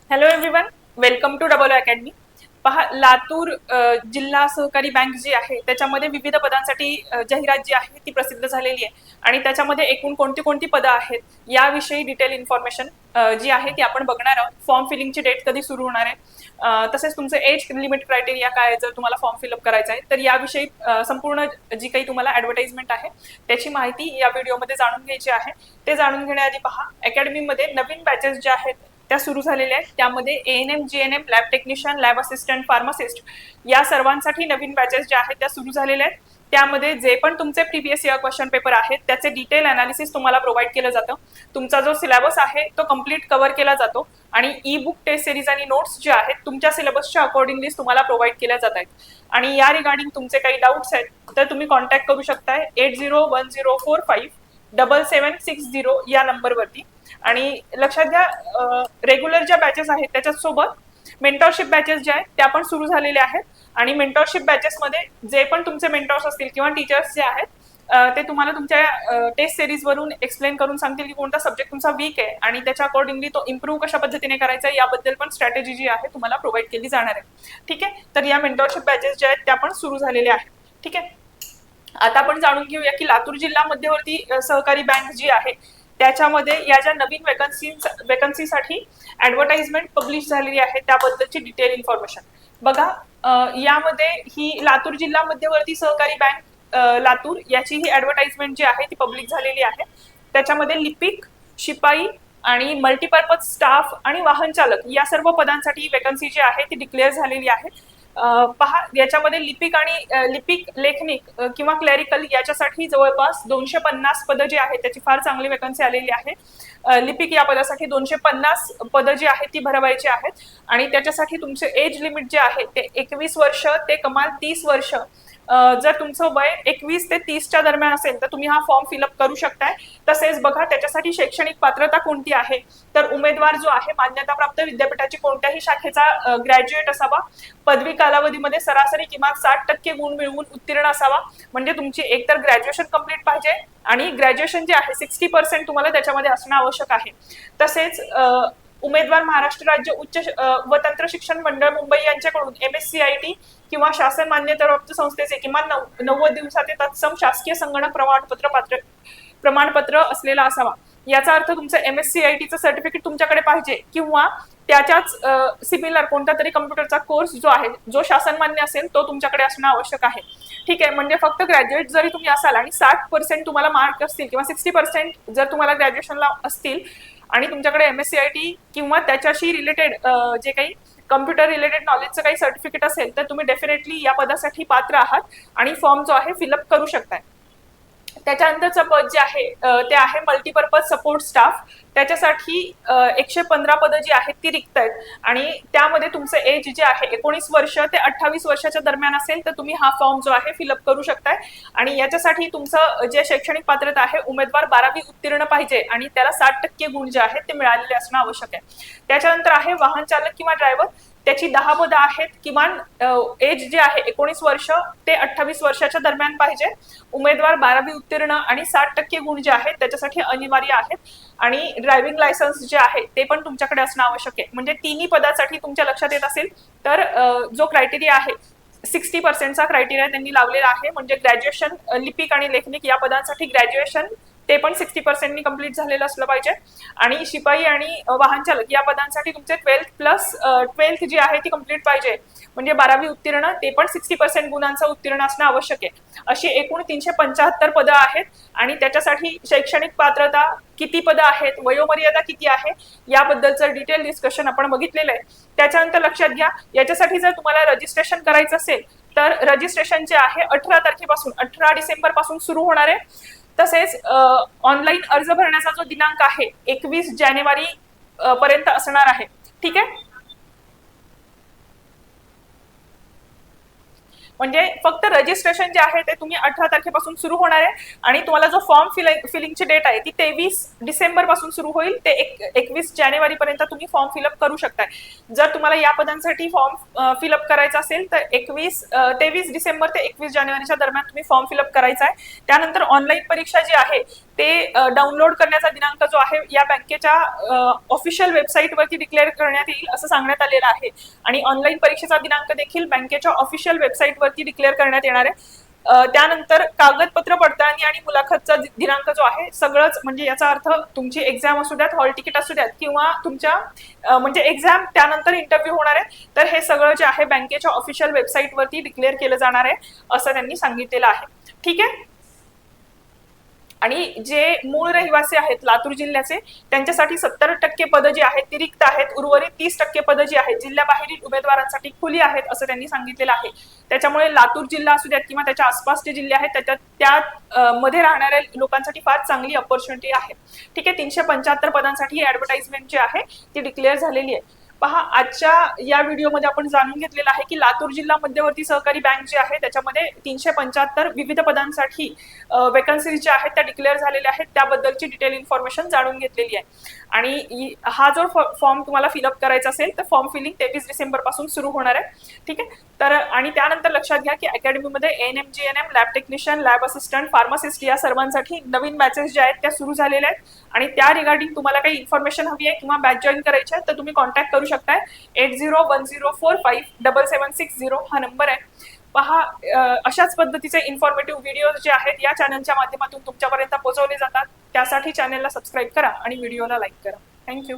Hello everyone, welcome to double academy. पहा, लातूर जिल्हा सहकारी बँक जी आहे त्याच्यामध्ये विविध पदांसाठी जाहिरात जी आहे ती प्रसिद्ध झालेली आहे आणि त्याच्यामध्ये एकूण कोणती कोणती पदं आहेत याविषयी डिटेल इन्फॉर्मेशन जी आहे ती आपण बघणार आहोत. फॉर्म फिलिंगची डेट कधी सुरू होणार आहे, तसेच तुमचं एज लिमिट क्रायटेरिया काय आहे जर तुम्हाला फॉर्म फिलअप करायचा आहे तर याविषयी संपूर्ण जी काही तुम्हाला ऍडव्हर्टाइजमेंट आहे त्याची माहिती या व्हिडिओमध्ये जाणून घ्यायची आहे. ते जाणून घेण्याआधी पहा, अकॅडमीमध्ये नवीन बॅचेस ज्या आहेत त्या सुरू झालेल्या आहेत. त्यामध्ये ANM, GNM, lab technician, lab assistant, pharmacist या सर्वांसाठी नवीन बॅचेस ज्या आहेत त्या सुरू झालेल्या आहेत. त्यामध्ये जे पण तुमचे प्रिव्हियस इयर क्वेश्चन पेपर आहेत त्याचे डिटेल अनालिसिस तुम्हाला प्रोव्हाइड केलं जातं. तुमचा जो सिलेबस आहे तो कम्प्लीट कव्हर केला जातो आणि ई बुक टेस्ट सिरीज आणि नोट्स जे आहेत तुमच्या सिलेबसच्या अकॉर्डिंगली तुम्हाला प्रोव्हाइड केल्या जात आहेत. आणि या रिगार्डिंग तुमचे काही डाऊट्स आहेत तर तुम्ही कॉन्टॅक्ट करू शकताय 8010457760 या नंबरवरती. आणि लक्षात घ्या, रेग्युलर ज्या बॅचेस आहेत त्याच्यासोबत मेंटॉरशिप बॅचेस ज्या आहेत त्या पण सुरू झालेल्या आहेत. आणि मेंटॉरशिप बॅचेसमध्ये जे पण तुमचे मेंटॉर्स असतील किंवा टीचर्स जे आहेत ते तुम्हाला तुमच्या टेस्ट सिरीज वरून एक्सप्लेन करून सांगतील की कोणता सब्जेक्ट तुमचा वीक आहे आणि त्याच्या अकॉर्डिंगली तो इम्प्रूव्ह कशा पद्धतीने करायचा आहे याबद्दल पण स्ट्रॅटेजी जी आहे तुम्हाला प्रोव्हाइड केली जाणार आहे. ठीक आहे, तर या मेंटॉरशिप बॅचेस ज्या आहेत त्या पण सुरू झालेल्या आहेत. ठीक आहे, आता आपण जाणून घेऊया की लातूर जिल्हा मध्यवर्ती सहकारी बँक जी आहे त्याच्यामध्ये या ज्या नवीन वेकन्सीसाठी ऍडव्हर्टाइजमेंट पब्लिश झालेली आहे त्याबद्दलची डिटेल इन्फॉर्मेशन बघा. यामध्ये ही लातूर जिल्हा मध्यवर्ती सहकारी बँक लातूर याची ही ऍडव्हर्टाइजमेंट जी आहे ती पब्लिक झालेली आहे. त्याच्यामध्ये लिपिक, शिपाई आणि मल्टीपर्पज स्टाफ आणि वाहन चालक या सर्व पदांसाठी वेकन्सी जी आहे ती डिक्लेअर झालेली आहे. पहा, याच्यामध्ये लिपिक लेखनिक किंवा क्लॅरिकल याच्यासाठी जवळपास 250 पदं जी आहेत त्याची फार चांगली वेकन्सी आलेली आहे. लिपिक या पदासाठी 250 पदं जी आहेत ती भरवायची आहेत आणि त्याच्यासाठी तुमचे एज लिमिट जे आहे ते 21 वर्ष ते कमाल 30 वर्ष. जर तुमचं वय 21 ते 30च्या दरम्यान असेल तर तुम्ही हा फॉर्म फिलअप करू शकताय. तसेच बघा, त्याच्यासाठी शैक्षणिक पात्रता कोणती आहे तर उमेदवार जो आहे मान्यताप्राप्त विद्यापीठाची कोणत्याही शाखेचा ग्रॅज्युएट असावा, पदवी कालावधीमध्ये सरासरी किमान 60% गुण मिळवून उत्तीर्ण असावा. म्हणजे तुमची एकतर ग्रॅज्युएशन कंप्लीट पाहिजे आणि ग्रॅज्युएशन जे आहे 60% तुम्हाला त्याच्यामध्ये असणं आवश्यक आहे. तसेच उमेदवार महाराष्ट्र राज्य उच्च व तंत्र शिक्षण मंडळ मुंबई यांच्याकडून MSCIT किंवा शासन मान्यताप्राप्त संस्थेचे किमान 90 दिवसाचे तत्सम शासकीय संगणक प्रमाणपत्र असलेला असावा. याचा अर्थ तुमचं MSCITचं सर्टिफिकेट तुमच्याकडे पाहिजे किंवा त्याच्याच सिमिलर कोणता तरी कम्प्युटरचा कोर्स जो आहे जो शासन मान्य असेल तो तुमच्याकडे असणं आवश्यक आहे. ठीक आहे, म्हणजे फक्त ग्रॅज्युएट जरी तुम्ही असाल आणि 60% तुम्हाला मार्क असतील किंवा 60% जर तुम्हाला ग्रॅज्युएशनला असतील आणि तुमच्याकडे MSCIT किंवा त्याच्याशी रिलेटेड जे काही कम्प्युटर रिलेटेड नॉलेजचं काही सर्टिफिकेट असेल तर तुम्ही डेफिनेटली या पदासाठी पात्र आहात आणि फॉर्म जो आहे फिलअप करू शकताय. त्याच्यानंतरचं पद जे आहे ते आहे मल्टीपर्पज सपोर्ट स्टाफ. त्याच्यासाठी 115 पदं जी आहेत ती रिक्त आहेत आणि त्यामध्ये तुमचं एज जे आहे 19 वर्ष ते 28 वर्षाच्या दरम्यान असेल तर तुम्ही हा फॉर्म जो आहे फिलअप करू शकताय. आणि याच्यासाठी तुमचं जे शैक्षणिक पात्रता आहे उमेदवार 12वी उत्तीर्ण पाहिजे आणि त्याला 60% गुण जे आहेत ते मिळालेले असणं आवश्यक आहे. त्याच्यानंतर आहे वाहन चालक किंवा ड्रायव्हर. त्याची 10 पदं आहेत. किमान एज जे आहे 19 वर्ष ते 28 वर्षाच्या दरम्यान पाहिजे. उमेदवार 12वी उत्तीर्ण आणि 60% गुण जे आहेत त्याच्यासाठी अनिवार्य आहेत. आणि ड्रायव्हिंग लायसन्स जे आहे ते पण तुमच्याकडे असणं आवश्यक आहे. म्हणजे तिन्ही पदासाठी तुमच्या लक्षात येत असेल तर जो क्रायटेरिया आहे 60%चा क्रायटेरिया त्यांनी लावलेला आहे. म्हणजे ग्रॅज्युएशन लिपिक आणि लेखनिक या पदांसाठी ग्रॅज्युएशन ते पण 60% कंप्लीट झालेलं असलं पाहिजे. आणि शिपाई आणि वाहन चालक या पदांसाठी तुमचे 12th जी आहे ती कंप्लीट पाहिजे. म्हणजे 12वी उत्तीर्ण ते पण 60% गुणांचं उत्तीर्ण असणं आवश्यक आहे. अशी एकूण 375 पदं आहेत आणि त्याच्यासाठी शैक्षणिक पात्रता किती पदं आहेत, वयोमर्यादा किती आहे याबद्दलचं डिटेल डिस्कशन आपण बघितलेलं आहे. त्याच्यानंतर लक्षात घ्या, याच्यासाठी जर तुम्हाला रजिस्ट्रेशन करायचं असेल तर रजिस्ट्रेशन जे आहे 18 डिसेंबर पासून सुरू होणार आहे. तसेच ऑनलाईन अर्ज भरण्याचा जो दिनांक आहे 21 जानेवारी पर्यंत असणार आहे. ठीक आहे, म्हणजे फक्त रजिस्ट्रेशन जे आहे ते तुम्ही 18 तारखेपासून सुरू होणार आहे आणि तुम्हाला जो फॉर्म फिलिंगची डेट आहे ती 23 डिसेंबर पासून सुरू होईल ते 21 जानेवारी पर्यंत तुम्ही फॉर्म फिलअप करू शकताय. जर तुम्हाला या पदांसाठी फॉर्म फिलअप करायचा असेल तर 23 डिसेंबर ते 21 जानेवारीच्या दरम्यान तुम्ही फॉर्म फिलअप करायचा आहे. त्यानंतर ऑनलाईन परीक्षा जी आहे ते डाउनलोड करण्याचा दिनांक जो आहे या बँकेच्या ऑफिशियल वेबसाईटवरती डिक्लेअर करण्यात येईल असं सांगण्यात आलेलं आहे. आणि ऑनलाईन परीक्षेचा दिनांक देखील बँकेच्या ऑफिशियल वेबसाईटवरती डिक्लेअर करण्यात येणार आहे. त्यानंतर कागदपत्र पडताळणी आणि मुलाखतचा दिनांक जो आहे सगळंच, म्हणजे याचा अर्थ तुमची एक्झाम असू द्यात, हॉल तिकीट असू द्यात, किंवा तुमच्या म्हणजे एक्झाम त्यानंतर इंटरव्ह्यू होणार आहे, तर हे सगळं जे आहे बँकेच्या ऑफिशियल वेबसाईटवरती डिक्लेअर केलं जाणार आहे असं त्यांनी सांगितलेलं आहे. ठीक आहे. आणि जे मूळ रहिवासी आहेत लातूर जिल्ह्याचे त्यांच्यासाठी 70% पदं जी आहेत ती रिक्त आहेत. उर्वरित 30% पदं जी आहेत जिल्ह्याबाहेरील उमेदवारांसाठी खुली आहेत असं त्यांनी सांगितलेलं आहे. त्याच्यामुळे लातूर जिल्हा असू द्यात किंवा त्याच्या आसपासचे जिल्हे आहेत त्याच्यात त्या मध्ये राहणाऱ्या लोकांसाठी फार चांगली ऑपॉर्च्युनिटी आहे. ठीक आहे. 375 पदांसाठी ऍडव्हर्टाइजमेंट जी आहे ती डिक्लेअर झालेली आहे. पहा, आजच्या या व्हिडिओमध्ये आपण जाणून घेतलेलं आहे की लातूर जिल्हा मध्यवर्ती सहकारी बँक जी आहे त्याच्यामध्ये 375 विविध पदांसाठी वेकन्सीज ज्या आहेत त्या डिक्लेअर झालेल्या आहेत, त्याबद्दलची डिटेल इन्फॉर्मेशन जाणून घेतलेली आहे. आणि हा जो फॉर्म तुम्हाला फिलअप करायचा असेल तर फॉर्म फिलिंग 23 डिसेंबर पासून सुरू होणार आहे. ठीक आहे. तर आणि त्यानंतर लक्षात घ्या की अकॅडमीमध्ये ANM GNM lab technician, lab assistant, pharmacist या सर्वांसाठी नवीन बॅचेस ज्या आहेत त्या सुरू झालेल्या आहेत. आणि त्या रिगार्डिंग तुम्हाला काही इन्फॉर्मेशन हवी आहे किंवा बॅच जॉईन करायची आहे तर तुम्ही कॉन्टॅक्ट करू शकताय. 8010457760 हा नंबर आहे. पहा, अशाच पद्धतीचे इन्फॉर्मेटिव्ह व्हिडिओ जे आहेत या चॅनलच्या माध्यमातून तुमच्यापर्यंत पोहोचवले जातात. त्यासाठी चॅनलला सबस्क्राईब करा आणि व्हिडिओला लाईक करा. थँक्यू.